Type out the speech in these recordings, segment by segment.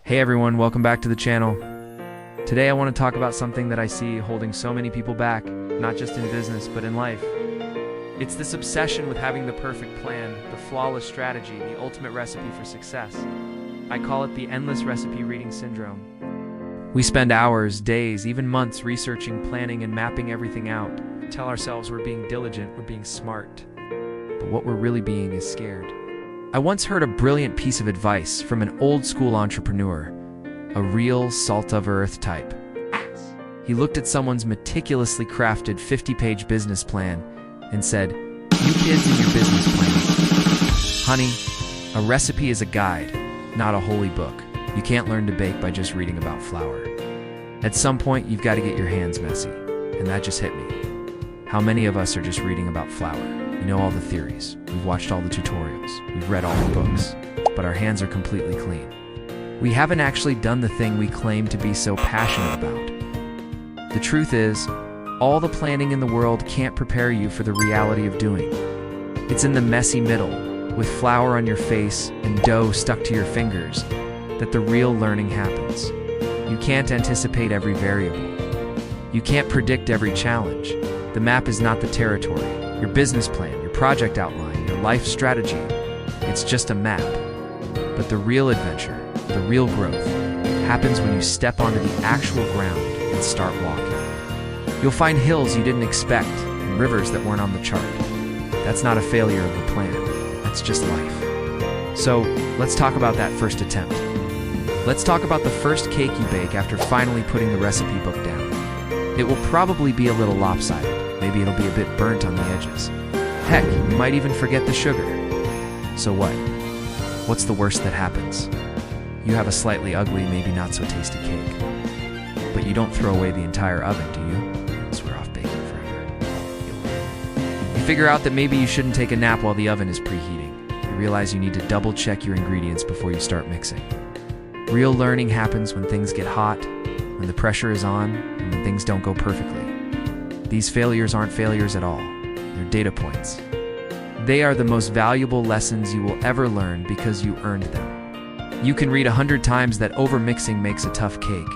Hey everyone, welcome back to the channel. Today I want to talk about something that I see holding so many people back, not just in business, but in life. It's this obsession with having the perfect plan, the flawless strategy, the ultimate recipe for success. I call it the endless recipe reading syndrome. We spend hours, days, even months researching, planning, and mapping everything out. Tell ourselves we're being diligent, we're being smart. But what we're really being is scared. I once heard a brilliant piece of advice from an old-school entrepreneur, a real salt-of-earth type. He looked at someone's meticulously crafted 50-page business plan and said, "You kids in your business plan. Honey, a recipe is a guide, not a holy book. You can't learn to bake by just reading about flour. At some point, you've got to get your hands messy." And that just hit me. How many of us are just reading about flour? We know all the theories, we've watched all the tutorials, we've read all the books, but our hands are completely clean. We haven't actually done the thing we claim to be so passionate about. The truth is, all the planning in the world can't prepare you for the reality of doing. It's in the messy middle, with flour on your face and dough stuck to your fingers, that the real learning happens. You can't anticipate every variable. You can't predict every challenge. The map is not the territory. Your business plan, your project outline, your life strategy, it's just a map. But the real adventure, the real growth, happens when you step onto the actual ground and start walking. You'll find hills you didn't expect and rivers that weren't on the chart. That's not a failure of the plan, that's just life. So, let's talk about that first attempt. Let's talk about the first cake you bake after finally putting the recipe book down. It will probably be a little lopsided. Maybe it'll be a bit burnt on the edges. Heck, you might even forget the sugar. So what? What's the worst that happens? You have a slightly ugly, maybe not so tasty cake. But you don't throw away the entire oven, do you? Swear off baking forever. You figure out that maybe you shouldn't take a nap while the oven is preheating. You realize you need to double check your ingredients before you start mixing. Real learning happens when things get hot, when the pressure is on, and when things don't go perfectly. These failures aren't failures at all. They're data points. They are the most valuable lessons you will ever learn because you earned them. You can read 100 times that overmixing makes a tough cake,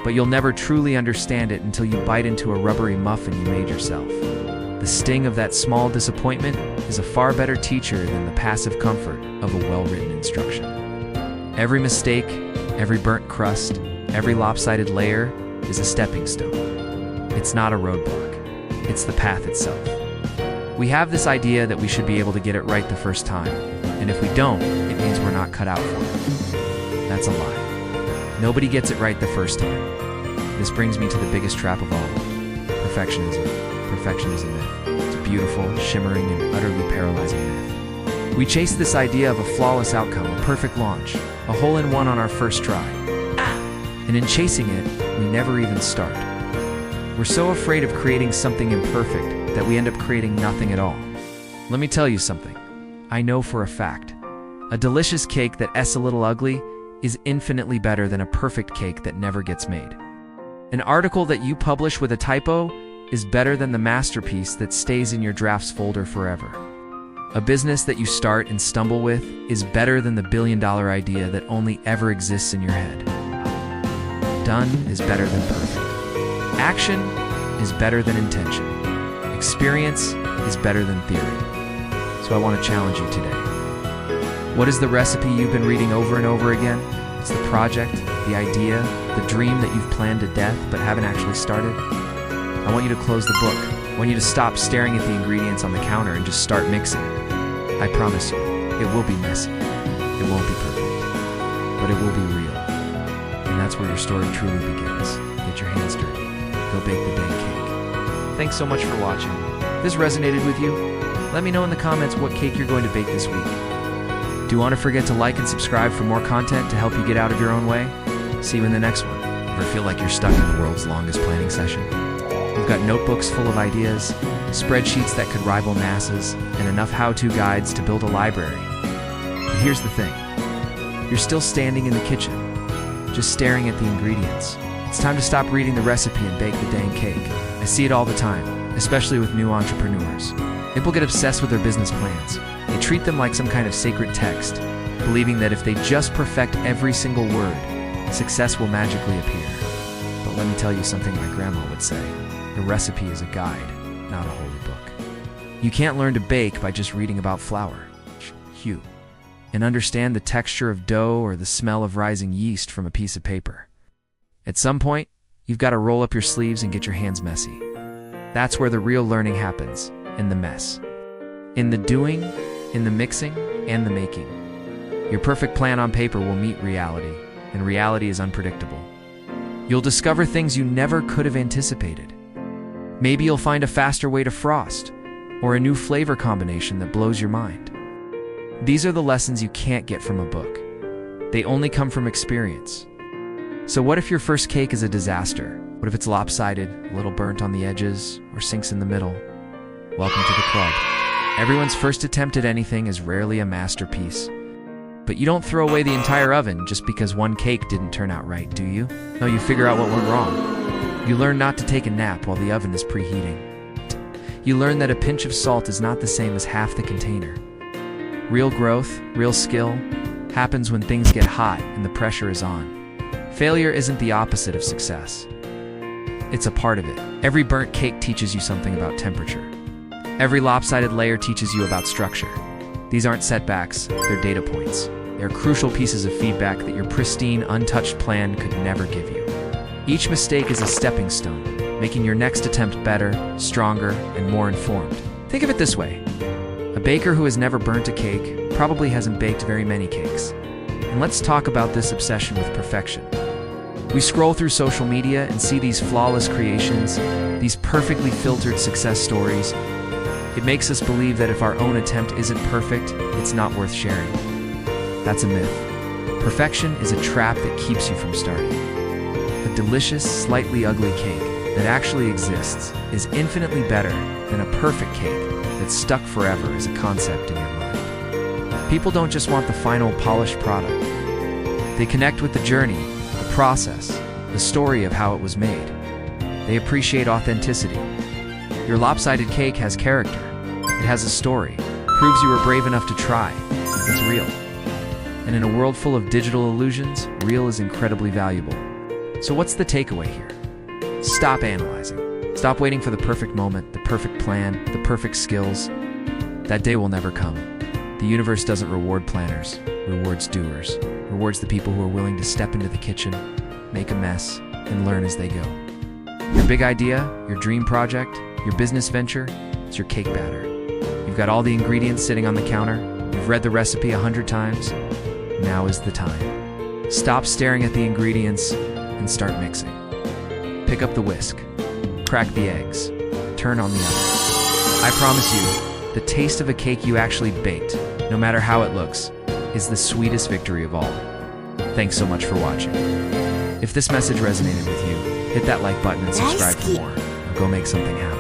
but you'll never truly understand it until you bite into a rubbery muffin you made yourself. The sting of that small disappointment is a far better teacher than the passive comfort of a well-written instruction. Every mistake, every burnt crust, every lopsided layer is a stepping stone. It's not a roadblock. It's the path itself. We have this idea that we should be able to get it right the first time, and if we don't, it means we're not cut out for it. That's a lie. Nobody gets it right the first time. This brings me to the biggest trap of all. Perfectionism. Perfection is a myth. It's a beautiful, shimmering, and utterly paralyzing myth. We chase this idea of a flawless outcome, a perfect launch, a hole-in-one on our first try. And in chasing it, we never even start. We're so afraid of creating something imperfect that we end up creating nothing at all. Let me tell you something. I know for a fact. A delicious cake that's a little ugly is infinitely better than a perfect cake that never gets made. An article that you publish with a typo is better than the masterpiece that stays in your drafts folder forever. A business that you start and stumble with is better than the billion-dollar idea that only ever exists in your head. Done is better than perfect. Action is better than intention. Experience is better than theory. So I want to challenge you today. What is the recipe you've been reading over and over again? It's the project, the idea, the dream that you've planned to death but haven't actually started. I want you to close the book. I want you to stop staring at the ingredients on the counter and just start mixing. I promise you, it will be messy. It won't be perfect, but it will be real. And that's where your story truly begins. Get your hands dirty. Go bake the dang cake. Thanks so much for watching. If this resonated with you, let me know in the comments what cake you're going to bake this week. Do you want to forget to like and subscribe for more content to help you get out of your own way? See you in the next one. Ever feel like you're stuck in the world's longest planning session? We've got notebooks full of ideas, spreadsheets that could rival NASA's, and enough how-to guides to build a library. But here's the thing. You're still standing in the kitchen, just staring at the ingredients. It's time to stop reading the recipe and bake the dang cake. I see it all the time, especially with new entrepreneurs. People get obsessed with their business plans. They treat them like some kind of sacred text, believing that if they just perfect every single word, success will magically appear. But let me tell you something my grandma would say. The recipe is a guide, not a holy book. You can't learn to bake by just reading about flour, and understand the texture of dough or the smell of rising yeast from a piece of paper. At some point, you've got to roll up your sleeves and get your hands messy. That's where the real learning happens, in the mess. In the doing, in the mixing, and the making. Your perfect plan on paper will meet reality, and reality is unpredictable. You'll discover things you never could have anticipated. Maybe you'll find a faster way to frost, or a new flavor combination that blows your mind. These are the lessons you can't get from a book. They only come from experience. So what if your first cake is a disaster? What if it's lopsided, a little burnt on the edges, or sinks in the middle? Welcome to the club. Everyone's first attempt at anything is rarely a masterpiece. But you don't throw away the entire oven just because one cake didn't turn out right, do you? No, you figure out what went wrong. You learn not to take a nap while the oven is preheating. You learn that a pinch of salt is not the same as half the container. Real growth, real skill, happens when things get hot and the pressure is on. Failure isn't the opposite of success. It's a part of it. Every burnt cake teaches you something about temperature. Every lopsided layer teaches you about structure. These aren't setbacks, they're data points. They're crucial pieces of feedback that your pristine, untouched plan could never give you. Each mistake is a stepping stone, making your next attempt better, stronger, and more informed. Think of it this way. A baker who has never burnt a cake probably hasn't baked very many cakes. And let's talk about this obsession with perfection. We scroll through social media and see these flawless creations, these perfectly filtered success stories. It makes us believe that if our own attempt isn't perfect, it's not worth sharing. That's a myth. Perfection is a trap that keeps you from starting. A delicious, slightly ugly cake that actually exists is infinitely better than a perfect cake that's stuck forever as a concept in your mind. People don't just want the final polished product. They connect with the journey, the process, the story of how it was made. They appreciate authenticity. Your lopsided cake has character. It has a story. Proves you were brave enough to try. It's real. And in a world full of digital illusions, real is incredibly valuable. So what's the takeaway here? Stop analyzing. Stop waiting for the perfect moment, the perfect plan, the perfect skills. That day will never come. The universe doesn't reward planners, it rewards doers. It rewards the people who are willing to step into the kitchen, make a mess, and learn as they go. Your big idea, your dream project, your business venture, it's your cake batter. You've got all the ingredients sitting on the counter. You've read the recipe 100 times. Now is the time. Stop staring at the ingredients and start mixing. Pick up the whisk. Crack the eggs. Turn on the oven. I promise you, the taste of a cake you actually baked, no matter how it looks, is the sweetest victory of all. Thanks so much for watching. If this message resonated with you, hit that like button and subscribe for more. Now go make something happen.